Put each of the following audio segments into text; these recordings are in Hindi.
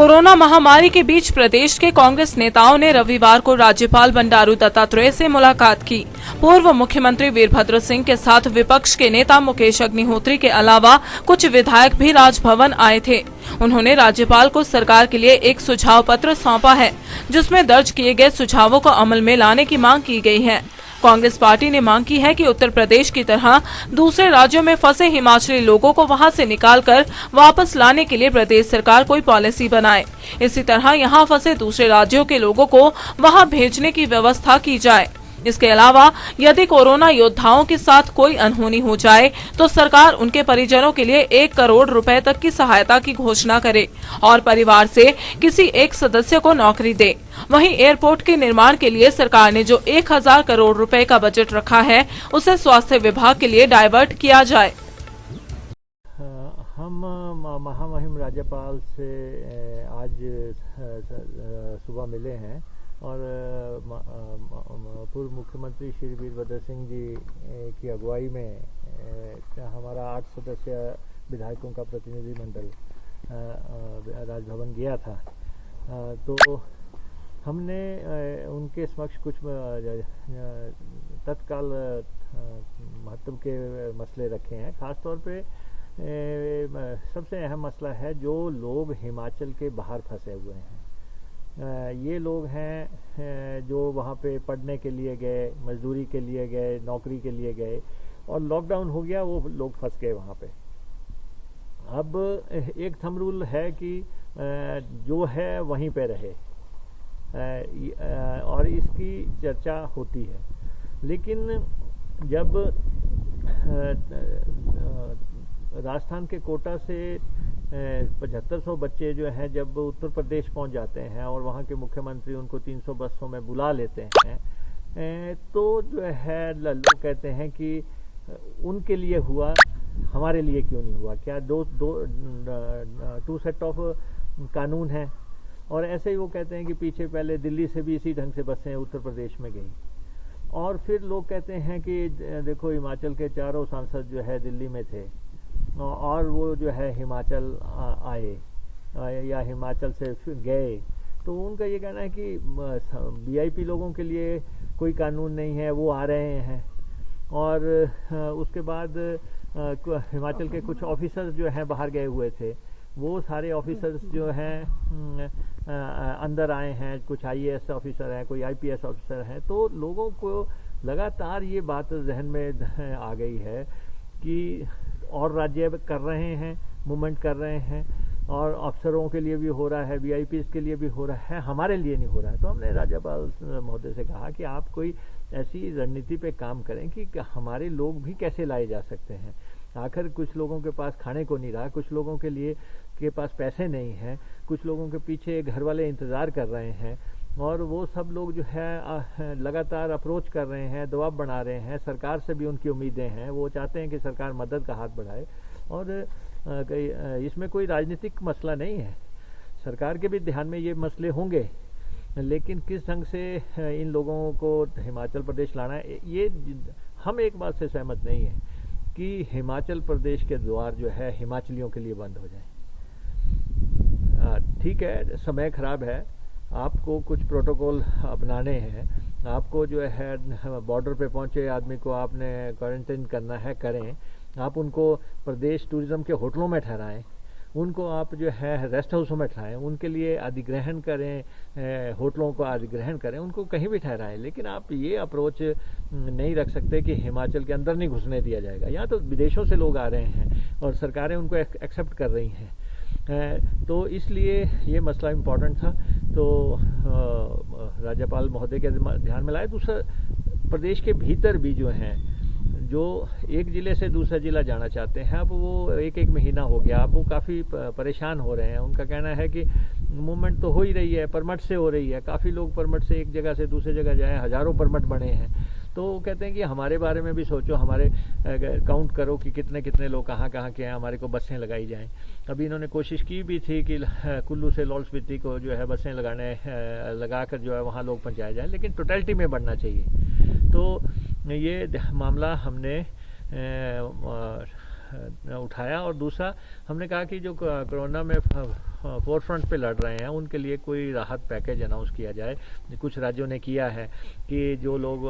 कोरोना महामारी के बीच प्रदेश के कांग्रेस नेताओं ने रविवार को राज्यपाल बंडारू दत्तात्रेय से मुलाकात की। पूर्व मुख्यमंत्री वीरभद्र सिंह के साथ विपक्ष के नेता मुकेश अग्निहोत्री के अलावा कुछ विधायक भी राजभवन आए थे। उन्होंने राज्यपाल को सरकार के लिए एक सुझाव पत्र सौंपा है, जिसमें दर्ज किए गए सुझावों को अमल में लाने की मांग की गई है। कांग्रेस पार्टी ने मांग की है कि उत्तर प्रदेश की तरह दूसरे राज्यों में फंसे हिमाचली लोगों को वहां से निकालकर वापस लाने के लिए प्रदेश सरकार कोई पॉलिसी बनाए। इसी तरह यहां फंसे दूसरे राज्यों के लोगों को वहां भेजने की व्यवस्था की जाए। इसके अलावा यदि कोरोना योद्धाओं के साथ कोई अनहोनी हो जाए तो सरकार उनके परिजनों के लिए 1 करोड़ रुपए तक की सहायता की घोषणा करे और परिवार से किसी एक सदस्य को नौकरी दे। वहीं एयरपोर्ट के निर्माण के लिए सरकार ने जो 1000 करोड़ रुपए का बजट रखा है, उसे स्वास्थ्य विभाग के लिए डायवर्ट किया जाए। हम महामहिम राज्यपाल से आज सुबह मिले हैं और पूर्व मुख्यमंत्री श्री वीरभद्र सिंह जी की अगुवाई में हमारा 8 सदस्य विधायकों का प्रतिनिधिमंडल राजभवन गया था। तो हमने उनके समक्ष कुछ तत्काल महत्व के मसले रखे हैं। खासतौर पे सबसे अहम मसला है जो लोग हिमाचल के बाहर फंसे हुए हैं। ये लोग हैं जो वहाँ पे पढ़ने के लिए गए, मजदूरी के लिए गए, नौकरी के लिए गए और लॉकडाउन हो गया, वो लोग फंस गए वहाँ पे। अब एक थंब रूल है कि जो है वहीं पे रहे और इसकी चर्चा होती है। लेकिन जब राजस्थान के कोटा से 7500 बच्चे जो हैं जब उत्तर प्रदेश पहुंच जाते हैं और वहां के मुख्यमंत्री उनको 300 बसों में बुला लेते हैं, तो जो है लोग कहते हैं कि उनके लिए हुआ, हमारे लिए क्यों नहीं हुआ? क्या टू सेट ऑफ कानून है? और ऐसे ही वो कहते हैं कि पीछे पहले दिल्ली से भी इसी ढंग से बसें उत्तर प्रदेश में गई। और फिर लोग कहते हैं कि देखो हिमाचल के चारों सांसद जो है दिल्ली में थे और वो जो है हिमाचल आए या हिमाचल से गए। तो उनका ये कहना है कि वीआईपी लोगों के लिए कोई कानून नहीं है, वो आ रहे हैं। और उसके बाद हिमाचल के कुछ ऑफिसर्स जो हैं बाहर गए हुए थे, वो सारे ऑफिसर्स जो हैं अंदर आए हैं। कुछ आईएएस ऑफिसर हैं, कोई आईपीएस ऑफिसर हैं। तो लोगों को लगातार ये बात जहन में आ गई है कि और राज्य कर रहे हैं, मूवमेंट कर रहे हैं और अफसरों के लिए भी हो रहा है, वीआईपीज के लिए भी हो रहा है, हमारे लिए नहीं हो रहा है। तो हमने राज्यपाल महोदय से कहा कि आप कोई ऐसी रणनीति पे काम करें कि हमारे लोग भी कैसे लाए जा सकते हैं। आखिर कुछ लोगों के पास खाने को नहीं रहा, कुछ लोगों के लिए के पास पैसे नहीं हैं, कुछ लोगों के पीछे घर वाले इंतज़ार कर रहे हैं और वो सब लोग जो है लगातार अप्रोच कर रहे हैं, दबाव बना रहे हैं। सरकार से भी उनकी उम्मीदें हैं, वो चाहते हैं कि सरकार मदद का हाथ बढ़ाए। और इसमें कोई राजनीतिक मसला नहीं है, सरकार के भी ध्यान में ये मसले होंगे, लेकिन किस ढंग से इन लोगों को हिमाचल प्रदेश लाना है, ये हम एक बात से सहमत नहीं है कि हिमाचल प्रदेश के द्वार जो है हिमाचलियों के लिए बंद हो जाए। ठीक है, समय खराब है, आपको कुछ प्रोटोकॉल अपनाने हैं, आपको जो है बॉर्डर पे पहुंचे आदमी को आपने क्वारंटाइन करना है, करें। आप उनको प्रदेश टूरिज्म के होटलों में ठहराएं, उनको आप जो है रेस्ट हाउसों में ठहराएं, उनके लिए अधिग्रहण करें, होटलों को अधिग्रहण करें, उनको कहीं भी ठहराएं। लेकिन आप ये अप्रोच नहीं रख सकते कि हिमाचल के अंदर नहीं घुसने दिया जाएगा। यहाँ तो विदेशों से लोग आ रहे हैं और सरकारें उनको एक्सेप्ट कर रही हैं। तो इसलिए ये मसला इम्पोर्टेंट था, तो राज्यपाल महोदय के ध्यान में लाए। दूसरा, प्रदेश के भीतर भी जो हैं, जो एक ज़िले से दूसरा ज़िला जाना चाहते हैं, अब वो एक महीना हो गया, अब वो काफ़ी परेशान हो रहे हैं। उनका कहना है कि मूवमेंट तो हो ही रही है, परमिट से हो रही है, काफ़ी लोग परमिट से एक जगह से दूसरी जगह जाएँ, हज़ारों परमिट बने हैं। तो वो कहते हैं कि हमारे बारे में भी सोचो, हमारे काउंट करो कि कितने कितने लोग कहाँ कहाँ के हैं, हमारे को बसें लगाई जाएं। अभी इन्होंने कोशिश की भी थी कि कुल्लू से लाहौल स्पीति को जो है बसें लगाकर जो है वहाँ लोग पहुँचाए जाएँ, लेकिन टोटलिटी में बढ़ना चाहिए। तो ये मामला हमने उठाया। और दूसरा हमने कहा कि जो कोरोना में फोर फ्रंट पे लड़ रहे हैं उनके लिए कोई राहत पैकेज अनाउंस किया जाए। कुछ राज्यों ने किया है कि जो लोग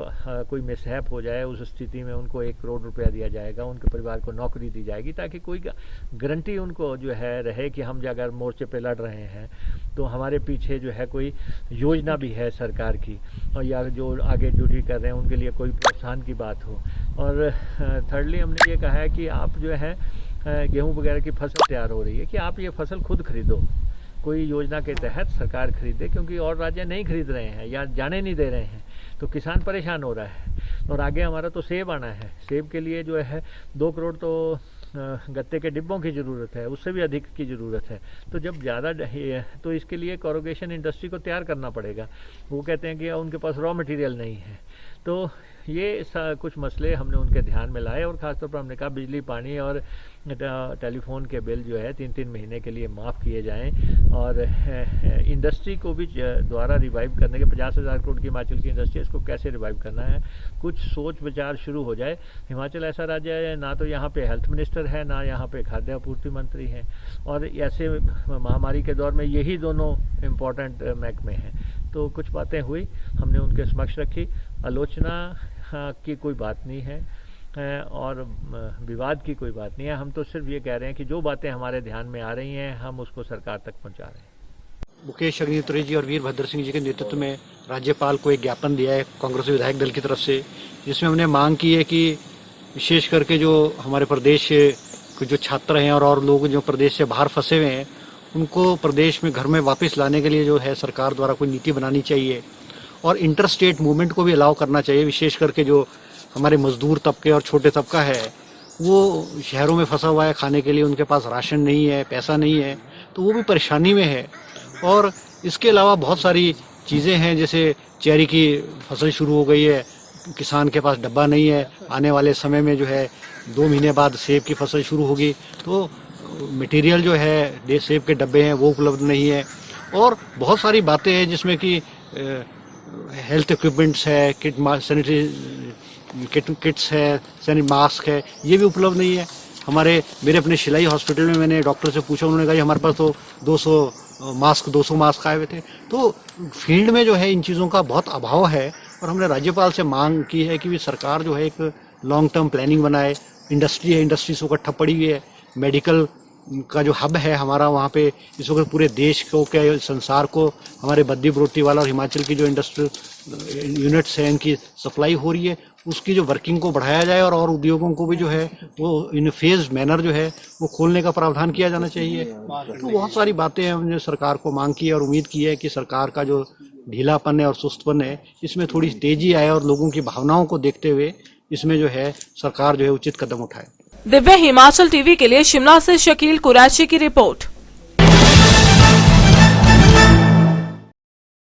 कोई मिसहैप हो जाए उस स्थिति में उनको 1 करोड़ रुपया दिया जाएगा, उनके परिवार को नौकरी दी जाएगी, ताकि कोई गारंटी उनको जो है रहे कि हम अगर मोर्चे पे लड़ रहे हैं तो हमारे पीछे जो है कोई योजना भी है सरकार की, और या जो आगे ड्यूटी कर रहे हैं उनके लिए कोई प्रोत्साहन की बात हो। और थर्डली हमने ये कहा है कि आप जो है गेहूं वगैरह की फसल तैयार हो रही है कि आप ये फसल खुद खरीदो, कोई योजना के तहत सरकार खरीदे, क्योंकि और राज्य नहीं खरीद रहे हैं या जाने नहीं दे रहे हैं, तो किसान परेशान हो रहा है। और आगे हमारा तो सेब आना है, सेब के लिए जो है 2 करोड़ तो गत्ते के डिब्बों की ज़रूरत है, उससे भी अधिक की ज़रूरत है। तो जब ज़्यादा तो इसके लिए कोरोगेशन इंडस्ट्री को तैयार करना पड़ेगा। वो कहते हैं कि उनके पास रॉ मटेरियल नहीं है। तो ये कुछ मसले हमने उनके ध्यान में लाए, और ख़ासतौर पर हमने कहा बिजली, पानी और टेलीफोन के बिल जो है 3-3 महीने के लिए माफ़ किए जाएं, और इंडस्ट्री को भी द्वारा रिवाइव करने के 50,000 करोड़ की हिमाचल की इंडस्ट्री, इसको कैसे रिवाइव करना है, कुछ सोच विचार शुरू हो जाए। हिमाचल ऐसा राज्य है, ना तो यहाँ पे हेल्थ मिनिस्टर है, ना यहाँ पे खाद्य आपूर्ति मंत्री हैं, और ऐसे महामारी के दौर में यही दोनों इम्पोर्टेंट महकमे हैं। तो कुछ बातें हुई, हमने उनके समक्ष रखी। आलोचना की कोई बात नहीं है और विवाद की कोई बात नहीं है। हम तो सिर्फ ये कह रहे हैं कि जो बातें हमारे ध्यान में आ रही हैं हम उसको सरकार तक पहुंचा रहे हैं। मुकेश अग्निहोत्री जी और वीरभद्र सिंह जी के नेतृत्व में राज्यपाल को एक ज्ञापन दिया है कांग्रेस विधायक दल की तरफ से, जिसमें हमने मांग की है कि विशेष करके जो हमारे प्रदेश के जो छात्र हैं और लोग जो प्रदेश से बाहर फंसे हुए हैं, उनको प्रदेश में घर में वापस लाने के लिए जो है सरकार द्वारा कोई नीति बनानी चाहिए, और इंटर स्टेट मूवमेंट को भी अलाउ करना चाहिए। विशेष करके जो हमारे मजदूर तबके और छोटे तबका है वो शहरों में फंसा हुआ है, खाने के लिए उनके पास राशन नहीं है, पैसा नहीं है, तो वो भी परेशानी में है। और इसके अलावा बहुत सारी चीज़ें हैं, जैसे चेरी की फसल शुरू हो गई है, किसान के पास डब्बा नहीं है, आने वाले समय में जो है 2 महीने बाद सेब की फसल शुरू होगी, तो मटेरियल जो है सेब के डब्बे हैं वो उपलब्ध नहीं है। और बहुत सारी बातें हैं जिसमें कि हेल्थ इक्विपमेंट्स है, सैनिटरी किट्स है, सैनिटरी मास्क है, ये भी उपलब्ध नहीं है। मेरे अपने शिलाई हॉस्पिटल में मैंने डॉक्टर से पूछा, उन्होंने कहा हमारे पास तो 200 मास्क आए हुए थे। तो फील्ड में जो है इन चीज़ों का बहुत अभाव है, और हमने राज्यपाल से मांग की है कि सरकार जो है एक लॉन्ग टर्म प्लानिंग बनाए। इंडस्ट्री है, इंडस्ट्री से ठप पड़ी हुई है, मेडिकल का जो हब है हमारा, वहाँ पे इस वक्त पूरे देश को, क्या संसार को, हमारे बद्दी बरोटीवाला और हिमाचल की जो इंडस्ट्रियल यूनिट्स हैं इनकी सप्लाई हो रही है, उसकी जो वर्किंग को बढ़ाया जाए, और उद्योगों को भी जो है वो इन फेज मैनर जो है वो खोलने का प्रावधान किया जाना चाहिए। तो बहुत सारी बातें हैं, हमने सरकार को मांग की है और उम्मीद की है कि सरकार का जो ढीलापन है और सुस्तपन है इसमें थोड़ी तेजी आए, और लोगों की भावनाओं को देखते हुए इसमें जो है सरकार जो है उचित कदम उठाए। दिव्य हिमाचल टीवी के लिए शिमला से शकील कुरैशी की रिपोर्ट।